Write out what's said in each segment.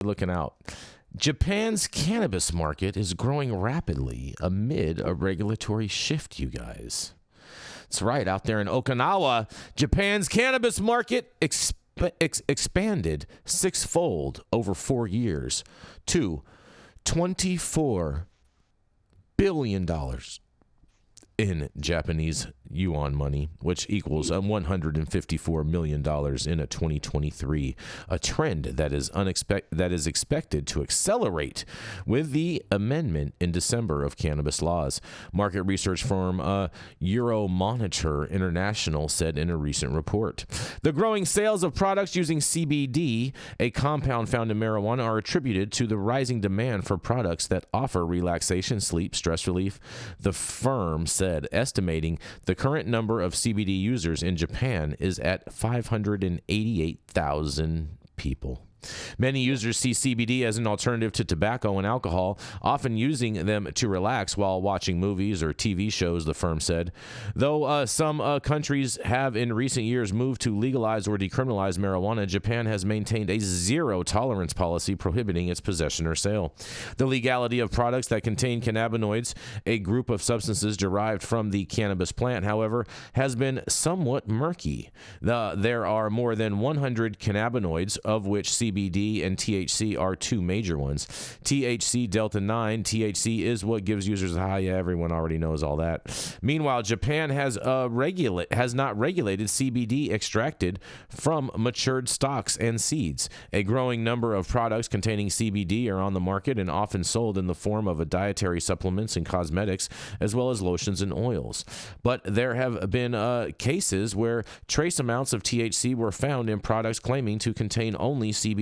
looking out. Japan's cannabis market is growing rapidly amid a regulatory shift, you guys. That's right. Out there in Okinawa, Japan's cannabis market expanded sixfold over 4 years to $24 billion in Japanese yuan money, which equals $154 million in a 2023, a trend that is expected to accelerate with the amendment in December of cannabis laws. Market research firm Euromonitor International said in a recent report. The growing sales of products using CBD, a compound found in marijuana, are attributed to the rising demand for products that offer relaxation, sleep, stress relief. The firm said, estimating the current number of CBD users in Japan is at 588,000 people. Many users see CBD as an alternative to tobacco and alcohol, often using them to relax while watching movies or TV shows, the firm said. Though some countries have in recent years moved to legalize or decriminalize marijuana, Japan has maintained a zero-tolerance policy prohibiting its possession or sale. The legality of products that contain cannabinoids, a group of substances derived from the cannabis plant, however, has been somewhat murky. There are more than 100 cannabinoids, of which CBD and THC are two major ones. THC Delta 9, THC is what gives users a high. Yeah, everyone already knows all that. Meanwhile, Japan has not regulated CBD extracted from matured stalks and seeds. A growing number of products containing CBD are on the market and often sold in the form of dietary supplements and cosmetics, as well as lotions and oils. But there have been cases where trace amounts of THC were found in products claiming to contain only CBD.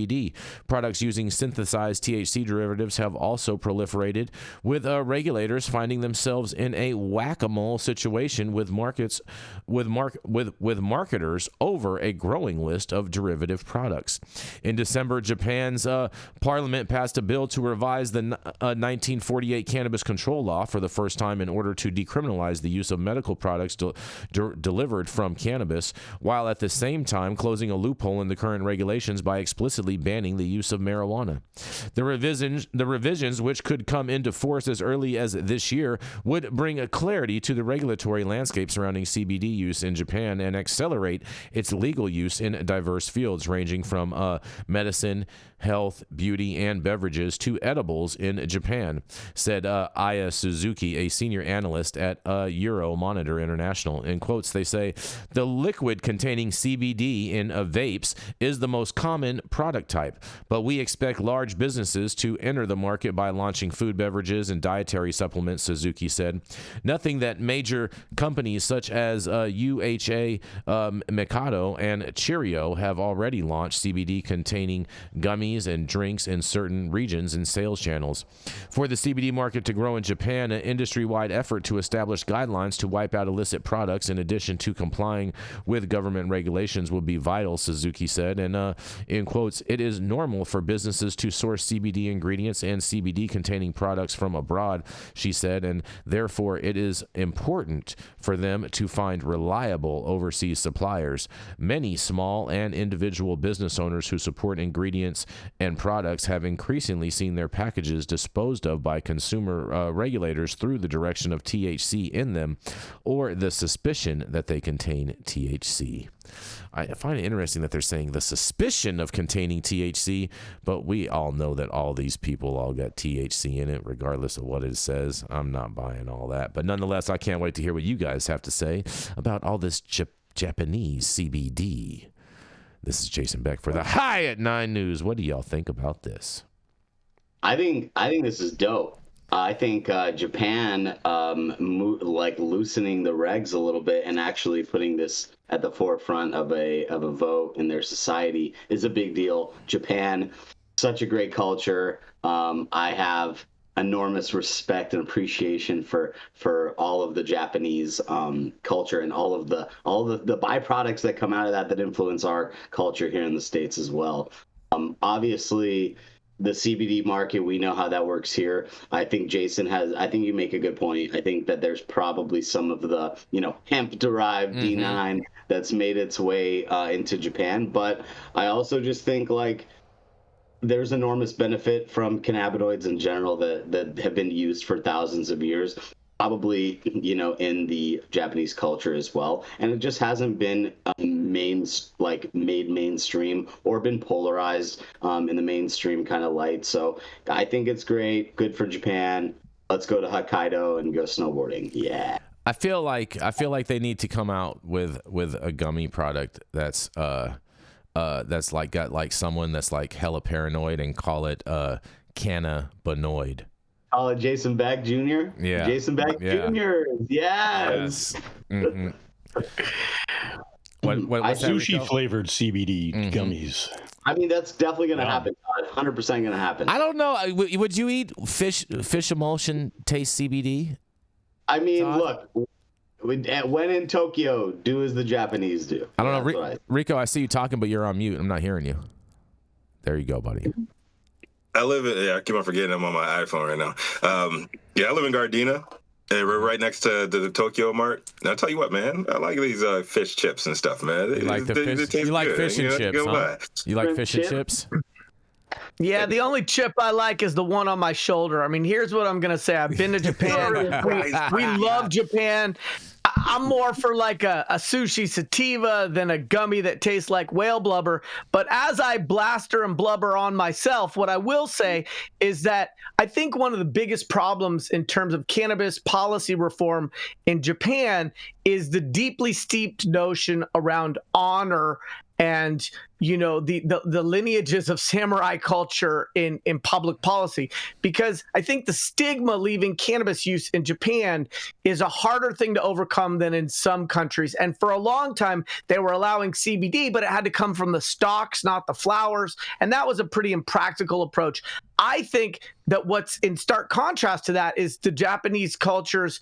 Products using synthesized THC derivatives have also proliferated, with regulators finding themselves in a whack-a-mole situation with marketers over a growing list of derivative products. In December, Japan's parliament passed a bill to revise the 1948 Cannabis Control Law for the first time in order to decriminalize the use of medical products delivered from cannabis, while at the same time closing a loophole in the current regulations by explicitly banning the use of marijuana. The revisions, which could come into force as early as this year, would bring a clarity to the regulatory landscape surrounding CBD use in Japan and accelerate its legal use in diverse fields ranging from medicine, health, beauty, and beverages to edibles in Japan, said Aya Suzuki, a senior analyst at Euromonitor International. In quotes, they say, the liquid containing CBD in vapes is the most common product type, but we expect large businesses to enter the market by launching food, beverages, and dietary supplements, Suzuki said. Nothing that major companies such as UHA, Mikado, and Cheerio have already launched CBD containing gummies and drinks in certain regions and sales channels. For the CBD market to grow in Japan, an industry-wide effort to establish guidelines to wipe out illicit products in addition to complying with government regulations will be vital, Suzuki said. And in quotes, it is normal for businesses to source CBD ingredients and CBD containing products from abroad, she said, and therefore it is important for them to find reliable overseas suppliers. Many small and individual business owners who support ingredients and products have increasingly seen their packages disposed of by consumer regulators through the direction of THC in them or the suspicion that they contain THC. I find it interesting that they're saying the suspicion of containing THC, but we all know that all these people all got THC in it, regardless of what it says. I'm not buying all that. But nonetheless, I can't wait to hear what you guys have to say about all this Japanese CBD. This is Jason Beck for the High at 9 News. What do y'all think about this? I think this is dope. I think Japan, loosening the regs a little bit and actually putting this at the forefront of a vote in their society is a big deal. Japan, such a great culture. I have enormous respect and appreciation for all of the Japanese culture and all of the byproducts that come out of that influence our culture here in the States as well. Obviously, the CBD market, we know how that works here. I think you make a good point. I think that there's probably some of the, hemp-derived D9 that's made its way into Japan. But I also just think, there's enormous benefit from cannabinoids in general that have been used for thousands of years, probably, in the Japanese culture as well. And it just hasn't been made mainstream or been polarized in the mainstream kind of light. So I think it's great, good for Japan. Let's go to Hokkaido and go snowboarding. Yeah. I feel like they need to come out with a gummy product that's like got like someone that's like hella paranoid and call it cannabinoid. Call it Jason Beck Jr. Yeah. Jason Beck Jr. Yes. Mm-hmm. What's sushi flavored CBD gummies. I mean, that's definitely going to happen. 100% going to happen. I don't know. Would you eat fish emulsion taste CBD? I mean, look, when in Tokyo, do as the Japanese do. I don't know. Rico, I see you talking, but you're on mute. I'm not hearing you. There you go, buddy. I keep on forgetting I'm on my iPhone right now. I live in Gardena. We're right next to the Tokyo Mart. And I'll tell you what, man, I like these fish chips and stuff, man. You like fish and chips, huh? You like fish and chips? Yeah, the only chip I like is the one on my shoulder. I mean, here's what I'm going to say. I've been to Japan. We love Japan. I'm more for like a sushi sativa than a gummy that tastes like whale blubber. But as I blaster and blubber on myself, what I will say is that I think one of the biggest problems in terms of cannabis policy reform in Japan is the deeply steeped notion around honor and, the lineages of samurai culture in public policy, because I think the stigma leaving cannabis use in Japan is a harder thing to overcome than in some countries. And for a long time, they were allowing CBD, but it had to come from the stalks, not the flowers. And that was a pretty impractical approach. I think that what's in stark contrast to that is the Japanese culture's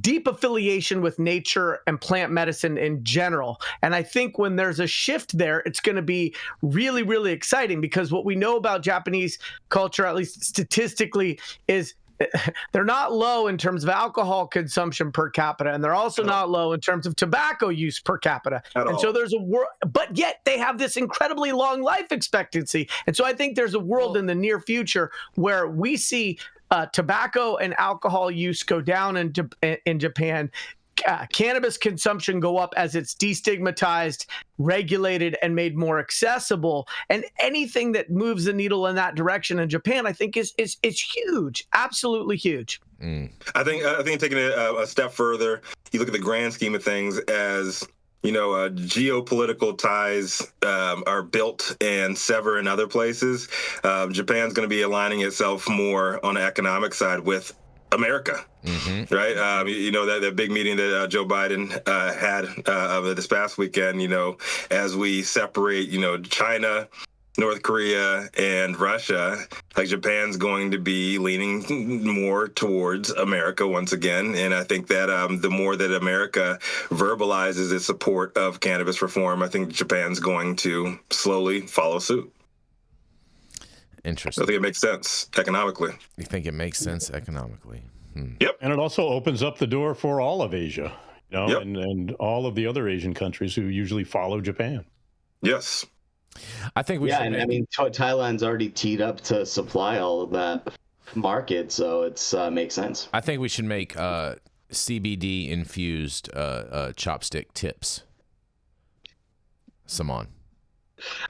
deep affiliation with nature and plant medicine in general. And I think when there's a shift there, it's going to be really, really exciting, because what we know about Japanese culture, at least statistically, is they're not low in terms of alcohol consumption per capita, and they're also not low in terms of tobacco use per capita. And so there's a world, but yet they have this incredibly long life expectancy. And so I think there's a world in the near future where we see tobacco and alcohol use go down in Japan, cannabis consumption go up as it's destigmatized, regulated, and made more accessible. And anything that moves the needle in that direction in Japan, I think is huge, absolutely huge. I think taking it a step further, you look at the grand scheme of things as geopolitical ties are built and sever in other places. Japan's going to be aligning itself more on the economic side with America, right? That big meeting that Joe Biden had this past weekend, as we separate, China, North Korea, and Russia, like Japan's going to be leaning more towards America once again. And I think that the more that America verbalizes its support of cannabis reform, I think Japan's going to slowly follow suit. Interesting. I think it makes sense economically. You think it makes sense economically? Yep. And it also opens up the door for all of Asia, and all of the other Asian countries who usually follow Japan. Yes. I think we should. I mean, Thailand's already teed up to supply all of that market, so it's makes sense. I think we should make CBD infused chopstick tips. Simon.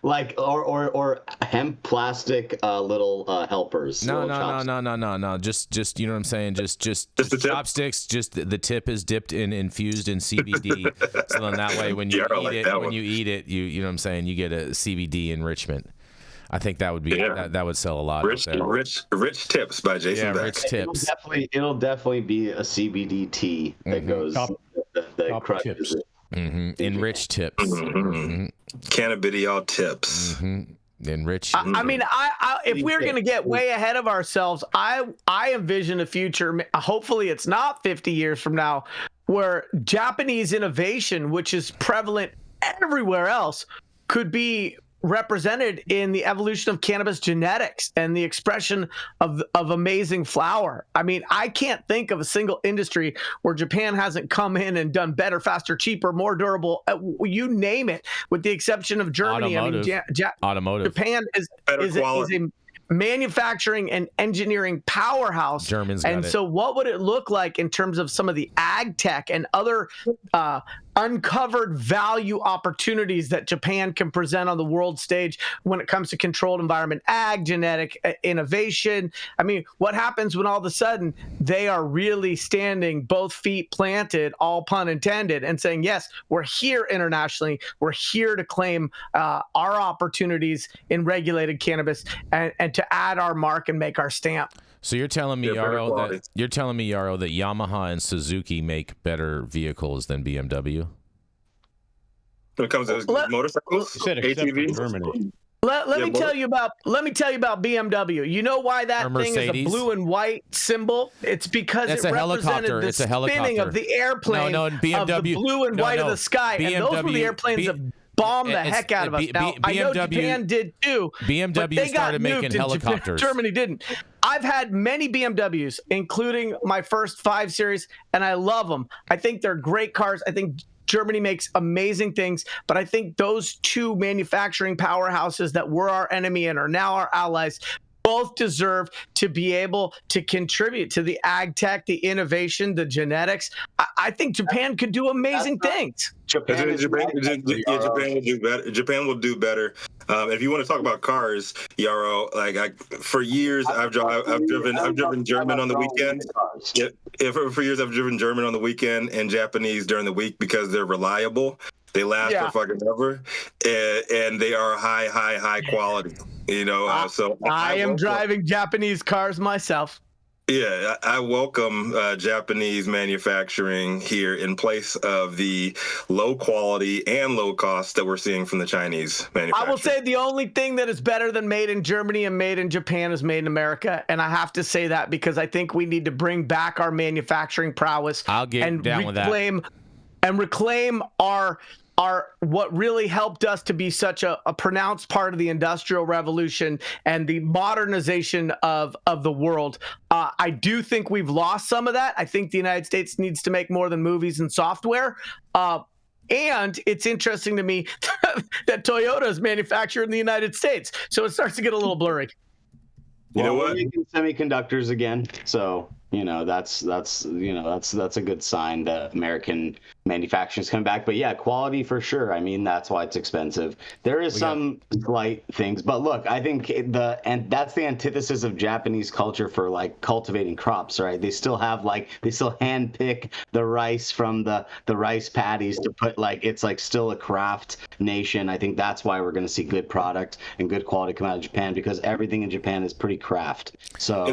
Like or hemp plastic little helpers. No. Just you know what I'm saying. Just the chopsticks. Just the tip is dipped in infused in CBD. So then that way when you eat it, you know what I'm saying, you get a CBD enrichment. I think that would be that would sell a lot. Rich tips by Jason Beck. Rich tips. It'll definitely be a CBD tea that goes that crushes it. Enriched tips. Cannabidiol tips. Enriched. I mean, if we're going to get way ahead of ourselves, I envision a future, hopefully it's not 50 years from now, where Japanese innovation, which is prevalent everywhere else, could be represented in the evolution of cannabis genetics and the expression of amazing flower. I mean, I can't think of a single industry where Japan hasn't come in and done better, faster, cheaper, more durable. You name it, with the exception of Germany. Automotive. Automotive. Japan is a manufacturing and engineering powerhouse. Germans got and it. so what would it look like in terms of some of the ag tech and other uncovered value opportunities that Japan can present on the world stage when it comes to controlled environment ag, genetic innovation? I mean, what happens when all of a sudden they are really standing both feet planted, all pun intended, and saying, yes, we're here internationally, we're here to claim our opportunities in regulated cannabis and to add our mark and make our stamp. So you're telling me, Yarrow, that Yamaha and Suzuki make better vehicles than BMW? When it comes to motorcycles, ATVs. Germany. Let me tell you about BMW. You know why that thing is a blue and white symbol? It's because it represented the spinning of the airplane of the blue and white of the sky. And those were the airplanes that bombed the heck out of us. Now, I know Japan did too. BMW started making helicopters. Germany didn't. I've had many BMWs, including my first 5 Series, and I love them. I think they're great cars. I think Germany makes amazing things, but I think those two manufacturing powerhouses that were our enemy and are now our allies both deserve to be able to contribute to the ag tech, the innovation, the genetics. I think Japan could do amazing things. Japan will do better. Japan will do better. If you want to talk about cars, Yarrow, for years I've driven German on the weekend. For years I've driven German on the weekend and Japanese during the week because they're reliable. They last for fucking ever, and they are high quality. So I am driving Japanese cars myself. Yeah, I welcome Japanese manufacturing here in place of the low quality and low cost that we're seeing from the Chinese manufacturers. I will say the only thing that is better than made in Germany and made in Japan is made in America. And I have to say that because I think we need to bring back our manufacturing prowess. I'll get down with that. And reclaim our what really helped us to be such a pronounced part of the Industrial Revolution and the modernization of the world. I do think we've lost some of that. I think the United States needs to make more than movies and software. And it's interesting to me that Toyota is manufactured in the United States. So it starts to get a little blurry. You know what? We're making semiconductors again. So, that's a good sign that American manufacturing is coming back. But yeah, quality for sure. I mean, that's why it's expensive. There is some slight things, but look, I think that's the antithesis of Japanese culture for cultivating crops, right? They still hand pick the rice from the rice paddies to put it's still a craft nation. I think that's why we're going to see good product and good quality come out of Japan, because everything in Japan is pretty craft. So.